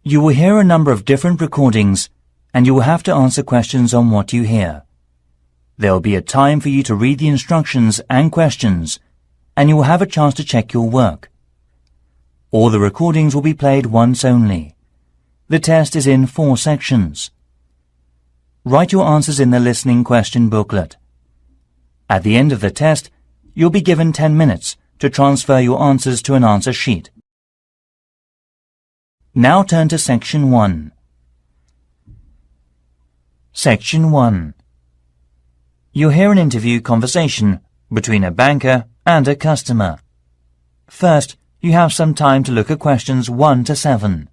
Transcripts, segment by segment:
You will hear a number of different recordings, and you will have to answer questions on what you hear. There will be a time for you to read the instructions and questions, and you will have a chance to check your work. All the recordings will be played once only. The test is in 4 sections. Write your answers in the listening question booklet. At the end of the test, you'll be given 10 minutes to transfer your answers to an answer sheet. Now turn to Section 1. Section 1. You'll hear an interview conversation between a banker and a customer. First, you have some time to look at questions 1 to 7.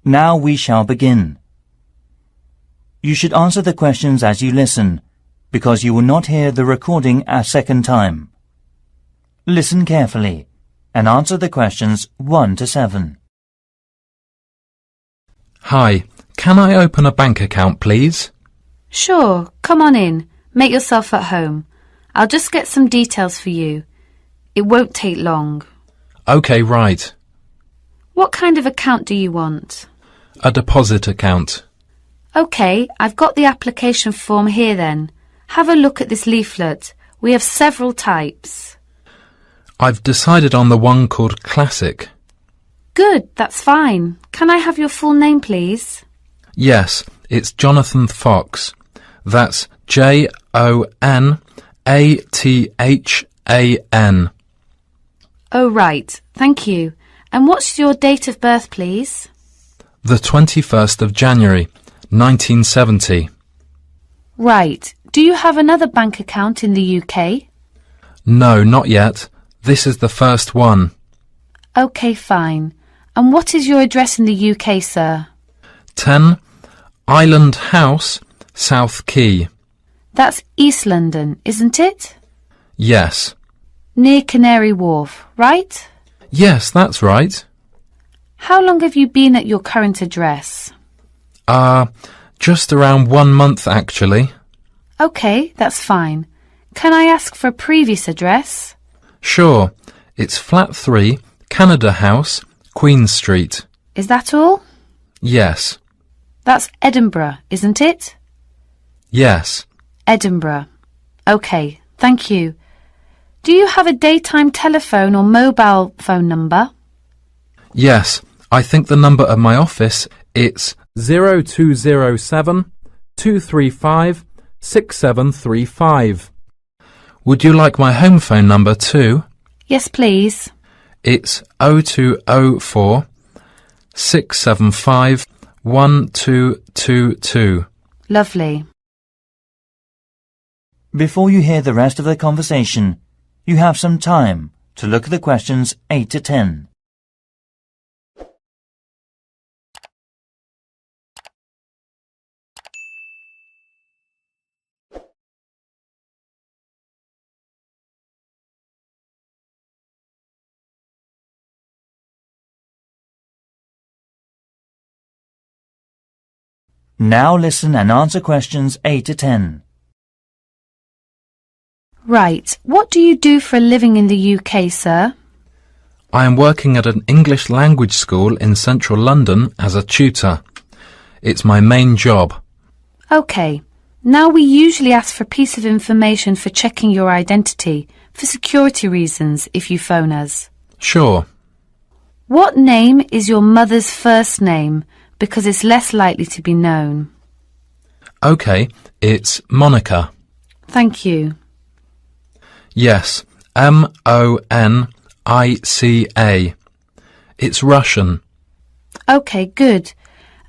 Now we shall begin. You should answer the questions as you listen, because you will not hear the recording a second time. Listen carefully and answer the questions 1 to 7. Hi, can I open a bank account, please? Sure, come on in. Make yourself at home. I'll just get some details for you. It won't take long. OK, right. What kind of account do you want? A deposit account. OK, I've got the application form here then. Have a look at this leaflet. We have several types. I've decided on the one called Classic. Good, that's fine. Can I have your full name, please? Yes, it's Jonathan Fox. That's J-O-N-A-T-H-A-N. Oh, right. Thank you. And what's your date of birth, please? The 21st of January, 1970. Right. Do you have another bank account in the UK? No, not yet. This is the first one. OK, fine. And what is your address in the UK, sir? 10 Island House, South Quay. That's East London, isn't it? Yes. Near Canary Wharf, right? Yes, that's right. How long have you been at your current address? Just around 1 month, actually. OK, that's fine. Can I ask for a previous address? Sure. It's Flat 3, Canada House, Queen Street. Is that all? Yes. That's Edinburgh, isn't it? Yes. Edinburgh. OK, thank you. Do you have a daytime telephone or mobile phone number? Yes. I think the number of my office, it's 0207 235 6735. Would you like my home phone number too? Yes, please. It's 0204 675 1222. Lovely. Before you hear the rest of the conversation, you have some time to look at the questions 8 to 10. Now listen and answer questions 8 to 10. Right. What do you do for a living in the UK, sir? I am working at an English language school in central London as a tutor. It's my main job. OK. Now we usually ask for a piece of information for checking your identity, for security reasons, if you phone us. Sure. What name is your mother's first name? Because it's less likely to be known. OK, it's Monica. Thank you. Yes, M-O-N-I-C-A. It's Russian. OK, good.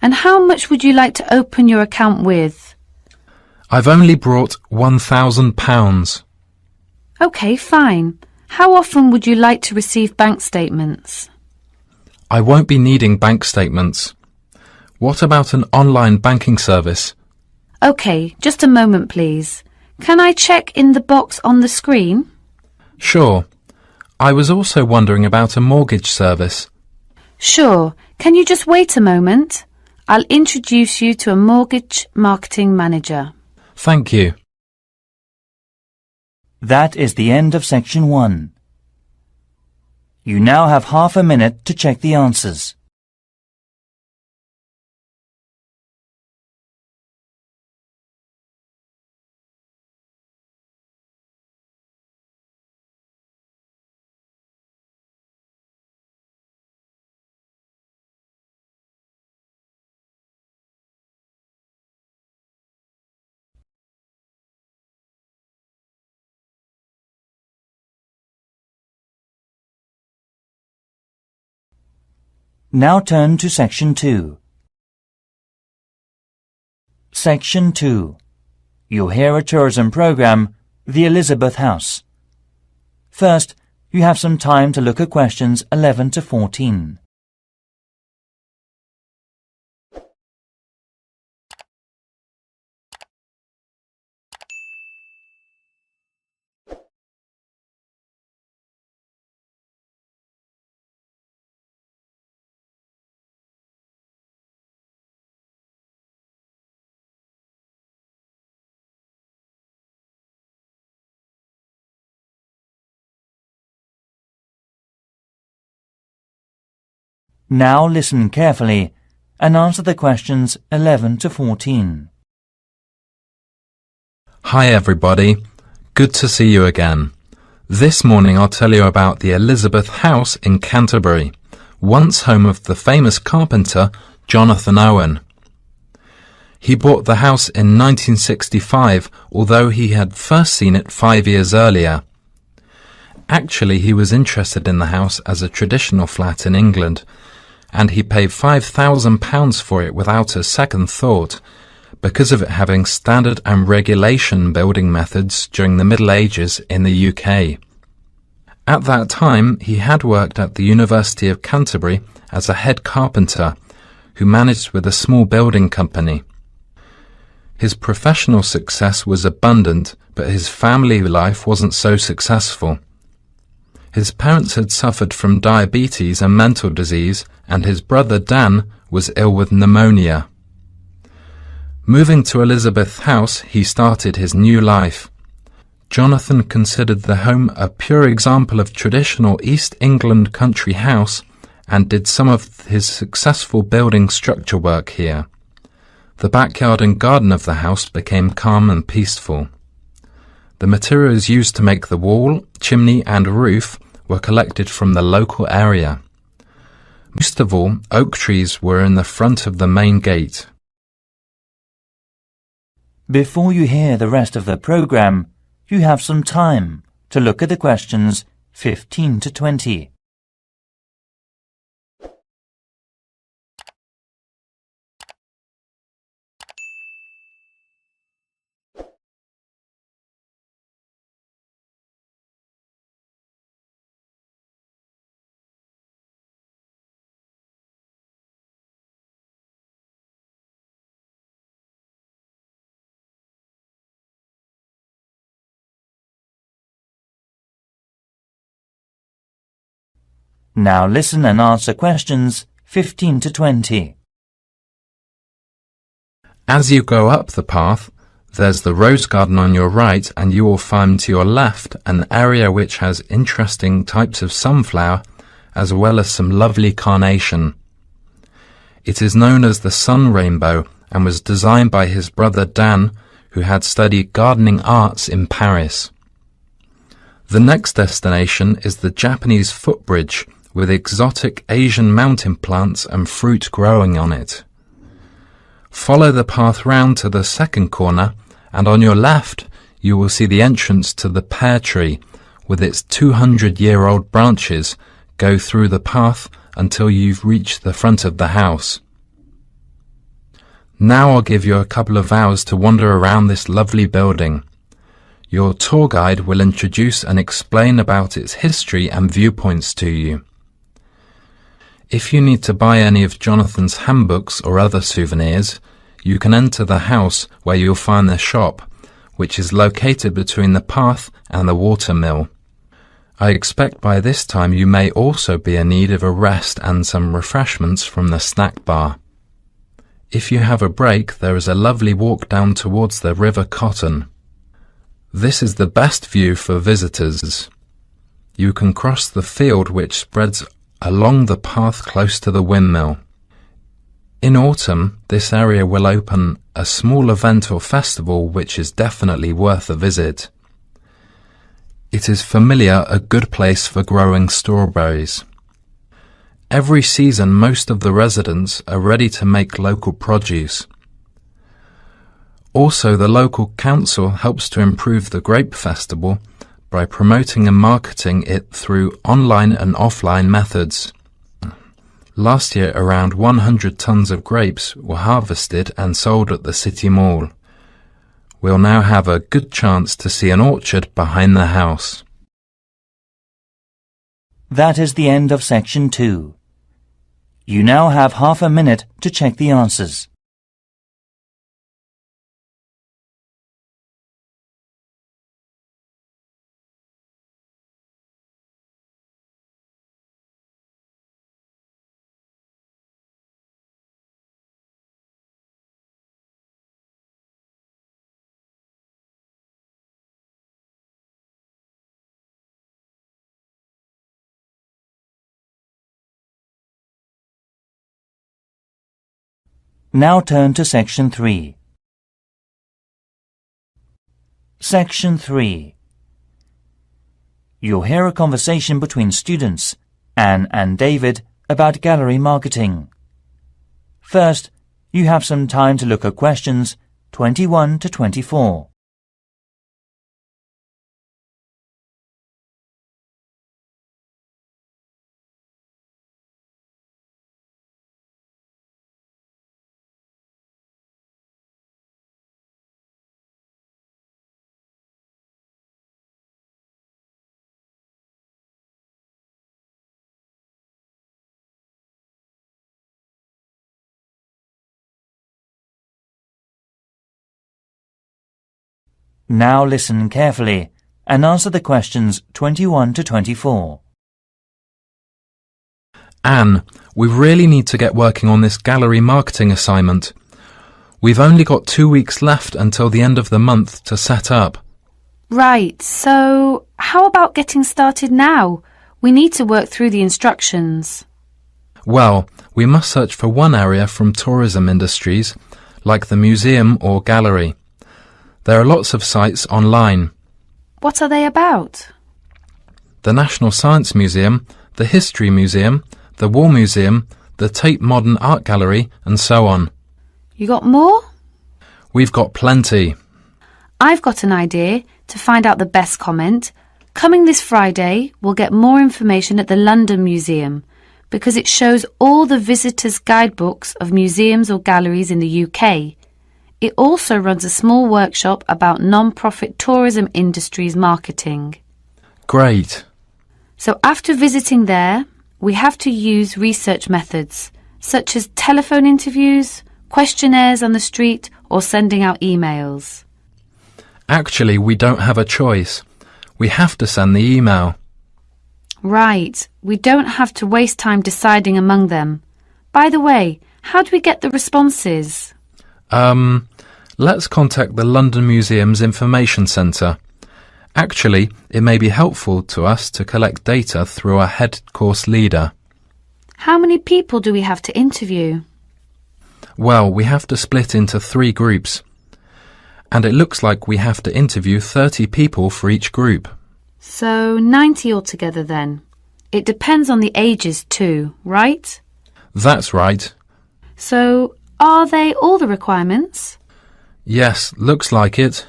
And how much would you like to open your account with? I've only brought £1,000. OK, fine. How often would you like to receive bank statements? I won't be needing bank statements. What about an online banking service? OK, just a moment, please. Can I check in the box on the screen? Sure. I was also wondering about a mortgage service. Sure. Can you just wait a moment? I'll introduce you to a mortgage marketing manager. Thank you. That is the end of section 1. You now have half a minute to check the answers. Now turn to section 2. Section 2. You'll hear a tourism program, The Elizabeth House. First, you have some time to look at questions 11 to 14. Now listen carefully and answer the questions 11 to 14. Hi everybody. Good to see you again. This morning I'll tell you about the Elizabeth House in Canterbury, once home of the famous carpenter Jonathan Owen. He bought the house in 1965, although he had first seen it 5 years earlier. Actually, he was interested in the house as a traditional flat in England, and he paid £5,000 for it without a second thought, because of it having standard and regulation building methods during the Middle Ages in the UK. At that time, he had worked at the University of Canterbury as a head carpenter, who managed with a small building company. His professional success was abundant, but his family life wasn't so successful. His parents had suffered from diabetes and mental disease, and his brother Dan was ill with pneumonia. Moving to Elizabeth House, he started his new life. Jonathan considered the home a pure example of traditional East England country house and did some of his successful building structure work here. The backyard and garden of the house became calm and peaceful. The materials used to make the wall, chimney and roof were collected from the local area. Most of all, oak trees were in the front of the main gate. Before you hear the rest of the program, you have some time to look at the questions 15 to 20. Now listen and answer questions 15 to 20. As you go up the path, there's the rose garden on your right, and you will find to your left an area which has interesting types of sunflower as well as some lovely carnation. It is known as the sun rainbow and was designed by his brother Dan, who had studied gardening arts in Paris. The next destination is the Japanese footbridge, with exotic Asian mountain plants and fruit growing on it. Follow the path round to the second corner, and on your left you will see the entrance to the pear tree, with its 200-year-old branches go through the path until you've reached the front of the house. Now I'll give you a couple of hours to wander around this lovely building. Your tour guide will introduce and explain about its history and viewpoints to you. If you need to buy any of Jonathan's handbooks or other souvenirs, you can enter the house where you'll find the shop, which is located between the path and the water mill. I expect by this time you may also be in need of a rest and some refreshments from the snack bar. If you have a break, there is a lovely walk down towards the River Cotton. This is the best view for visitors. You can cross the field which spreads along the path close to the windmill. In autumn, this area will open a small event or festival which is definitely worth a visit. It is familiar a good place for growing strawberries. Every season most of the residents are ready to make local produce. Also, the local council helps to improve the grape festival by promoting and marketing it through online and offline methods. Last year, around 100 tons of grapes were harvested and sold at the City Mall. We'll now have a good chance to see an orchard behind the house. That is the end of section 2. You now have half a minute to check the answers. Now turn to section 3. Section 3. You'll hear a conversation between students, Anne and David, about gallery marketing. First, you have some time to look at questions 21 to 24. Now listen carefully and answer the questions 21 to 24. Anne, we really need to get working on this gallery marketing assignment. We've only got 2 weeks left until the end of the month to set up. Right, so how about getting started now? We need to work through the instructions. Well, we must search for one area from tourism industries, like the museum or gallery. There are lots of sites online. What are they about? The National Science Museum, the History Museum, the War Museum, the Tate Modern Art Gallery, and so on. You got more? We've got plenty. I've got an idea to find out the best comment. Coming this Friday, we'll get more information at the London Museum because it shows all the visitors' guidebooks of museums or galleries in the UK. It also runs a small workshop about non-profit tourism industries marketing. Great. So after visiting there, we have to use research methods, such as telephone interviews, questionnaires on the street, or sending out emails. Actually, we don't have a choice. We have to send the email. Right, we don't have to waste time deciding among them. By the way, how do we get the responses? Let's contact the London Museum's Information Centre. Actually, it may be helpful to us to collect data through our head course leader. How many people do we have to interview? Well, we have to split into 3 groups. And it looks like we have to interview 30 people for each group. So 90 altogether then. It depends on the ages too, right? That's right. So are they all the requirements? Yes, looks like it.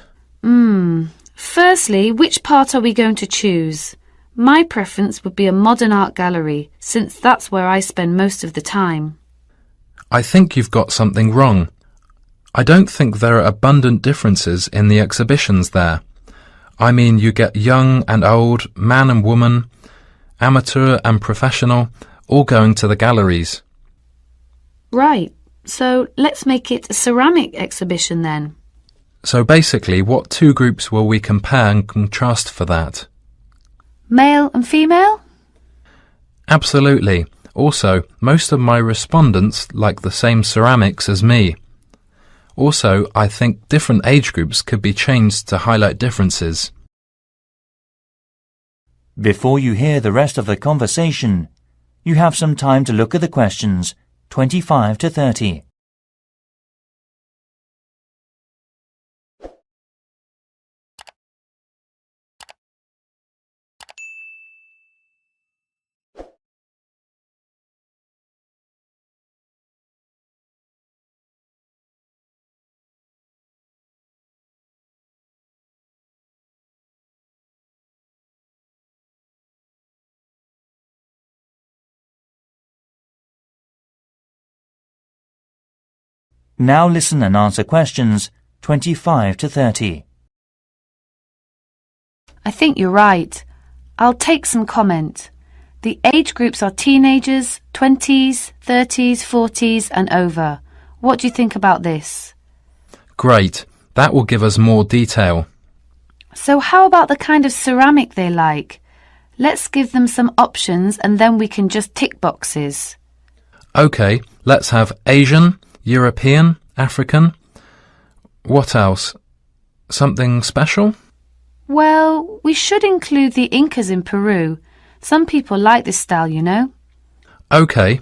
Firstly, which part are we going to choose? My preference would be a modern art gallery, since that's where I spend most of the time. I think you've got something wrong. I don't think there are abundant differences in the exhibitions there. I mean, you get young and old, man and woman, amateur and professional, all going to the galleries. Right, so let's make it a ceramic exhibition then. So basically, what two groups will we compare and contrast for that? Male and female? Absolutely. Also, most of my respondents like the same ceramics as me. Also, I think different age groups could be changed to highlight differences. Before you hear the rest of the conversation, you have some time to look at the questions 25 to 30. Now listen and answer questions 25 to 30. I think you're right. I'll take some comment. The age groups are teenagers, 20s, 30s, 40s and over. What do you think about this? Great. That will give us more detail. So how about the kind of ceramic they like? Let's give them some options and then we can just tick boxes. OK, let's have Asian, European, African. What else? Something special? Well, we should include the Incas in Peru. Some people like this style, you know. OK.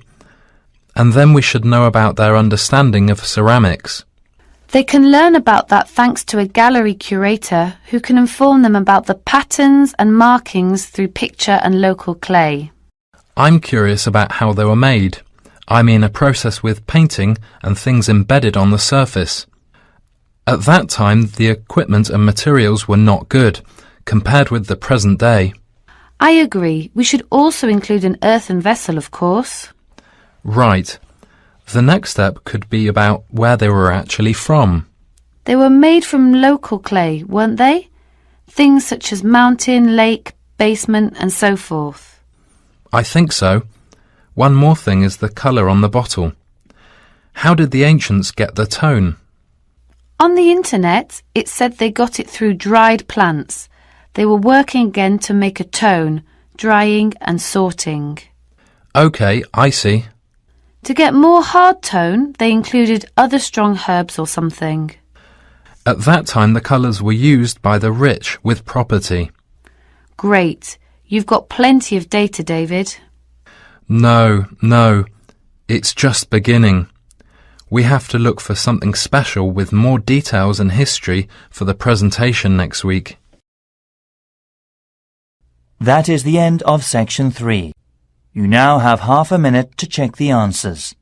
And then we should know about their understanding of ceramics. They can learn about that thanks to a gallery curator who can inform them about the patterns and markings through picture and local clay. I'm curious about how they were made. I mean a process with painting and things embedded on the surface. At that time, the equipment and materials were not good, compared with the present day. I agree. We should also include an earthen vessel, of course. Right. The next step could be about where they were actually from. They were made from local clay, weren't they? Things such as mountain, lake, basement and so forth. I think so. One more thing is the colour on the bottle. How did the ancients get the tone? On the internet, it said they got it through dried plants. They were working again to make a tone, drying and sorting. OK, I see. To get more hard tone, they included other strong herbs or something. At that time, the colours were used by the rich with property. Great. You've got plenty of data, David. No, it's just beginning. We have to look for something special with more details and history for the presentation next week. That is the end of section 3. You now have half a minute to check the answers.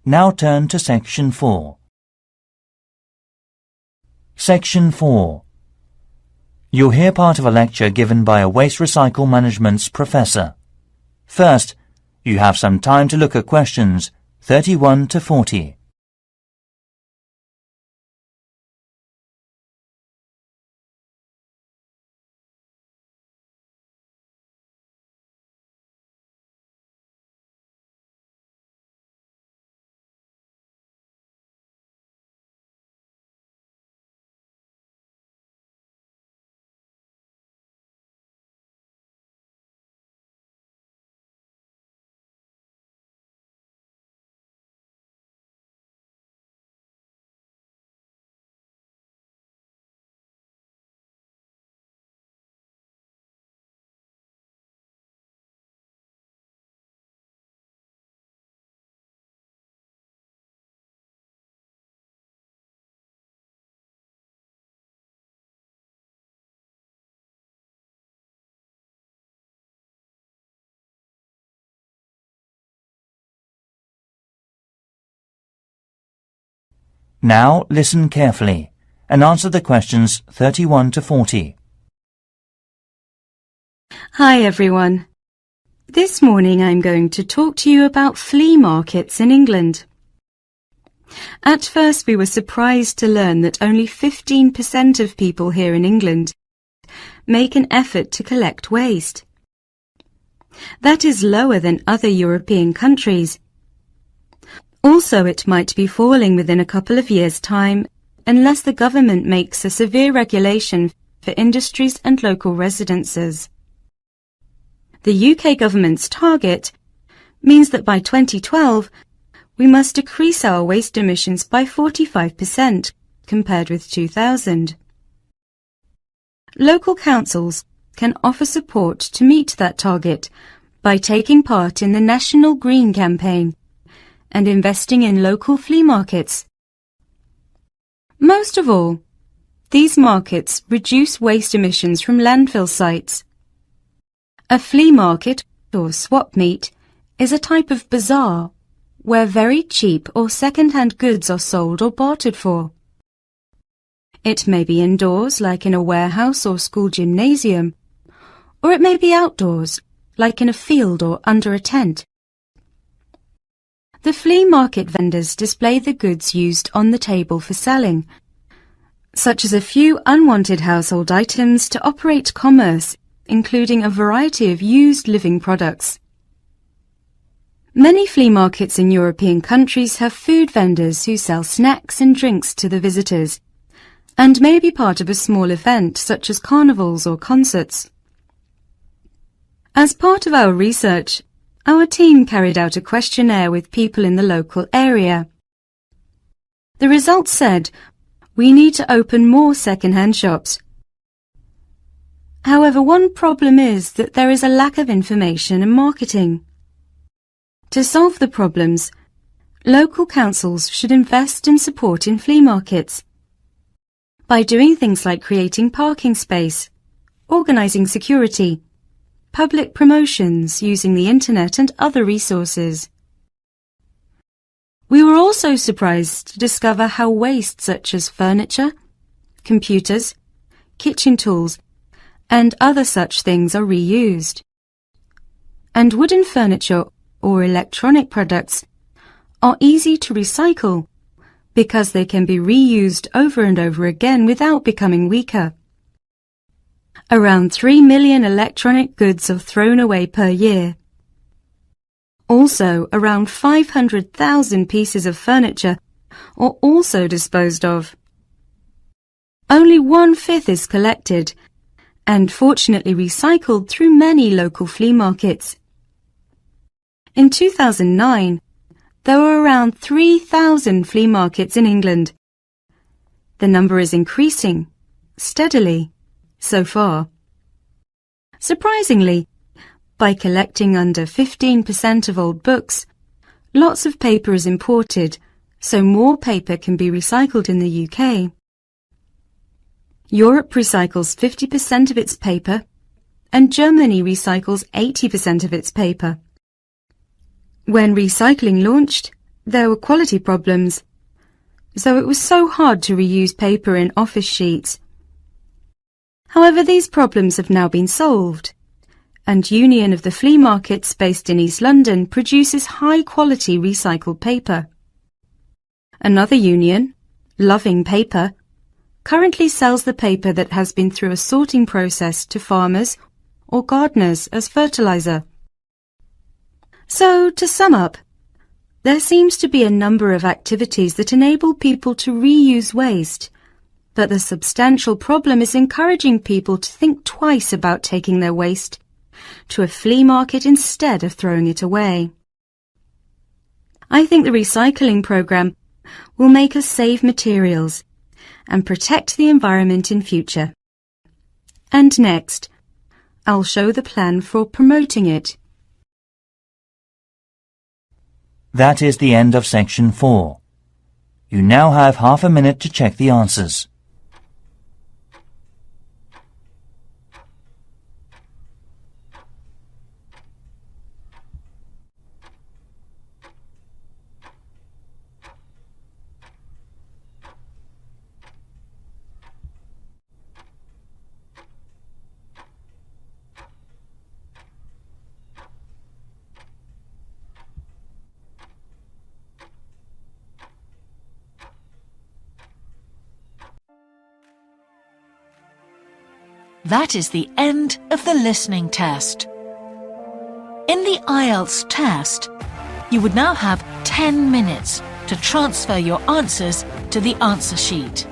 Now turn to section 4. Section 4. You'll hear part of a lecture given by a waste recycle management's professor. First, you have some time to look at questions 31 to 40. Now listen carefully and answer the questions 31 to 40. Hi everyone. This morning I'm going to talk to you about flea markets in England. At first we were surprised to learn that only 15% of people here in England make an effort to collect waste. That is lower than other European countries. Also, it might be falling within a couple of years' time unless the government makes a severe regulation for industries and local residences. The UK government's target means that by 2012 we must decrease our waste emissions by 45% compared with 2000. Local councils can offer support to meet that target by taking part in the National Green Campaign and investing in local flea markets. Most of all, these markets reduce waste emissions from landfill sites. A flea market, or swap meet, is a type of bazaar where very cheap or second-hand goods are sold or bartered for. It may be indoors, like in a warehouse or school gymnasium, or it may be outdoors, like in a field or under a tent. The flea market vendors display the goods used on the table for selling, such as a few unwanted household items to operate commerce, including a variety of used living products. Many flea markets in European countries have food vendors who sell snacks and drinks to the visitors, and may be part of a small event such as carnivals or concerts. As part of our research, our team carried out a questionnaire with people in the local area. The results said, we need to open more second-hand shops. However, one problem is that there is a lack of information and marketing. To solve the problems, local councils should invest and support in flea markets by doing things like creating parking space, organising security, public promotions using the internet and other resources. We were also surprised to discover how waste such as furniture, computers, kitchen tools, and other such things are reused. And wooden furniture or electronic products are easy to recycle because they can be reused over and over again without becoming weaker. Around 3 million electronic goods are thrown away per year. Also, around 500,000 pieces of furniture are also disposed of. Only 1/5 is collected and fortunately recycled through many local flea markets. In 2009, there were around 3,000 flea markets in England. The number is increasing, steadily, so far. Surprisingly, by collecting under 15% of old books, lots of paper is imported, so more paper can be recycled in the UK. Europe recycles 50% of its paper, and Germany recycles 80% of its paper. When recycling launched, there were quality problems, so it was so hard to reuse paper in office sheets. However, these problems have now been solved, and Union of the Flea Markets based in East London produces high-quality recycled paper. Another union, Loving Paper, currently sells the paper that has been through a sorting process to farmers or gardeners as fertilizer. So, to sum up, there seems to be a number of activities that enable people to reuse waste, but the substantial problem is encouraging people to think twice about taking their waste to a flea market instead of throwing it away. I think the recycling program will make us save materials and protect the environment in future. And next, I'll show the plan for promoting it. That is the end of section 4. You now have half a minute to check the answers. That is the end of the listening test. In the IELTS test, you would now have 10 minutes to transfer your answers to the answer sheet.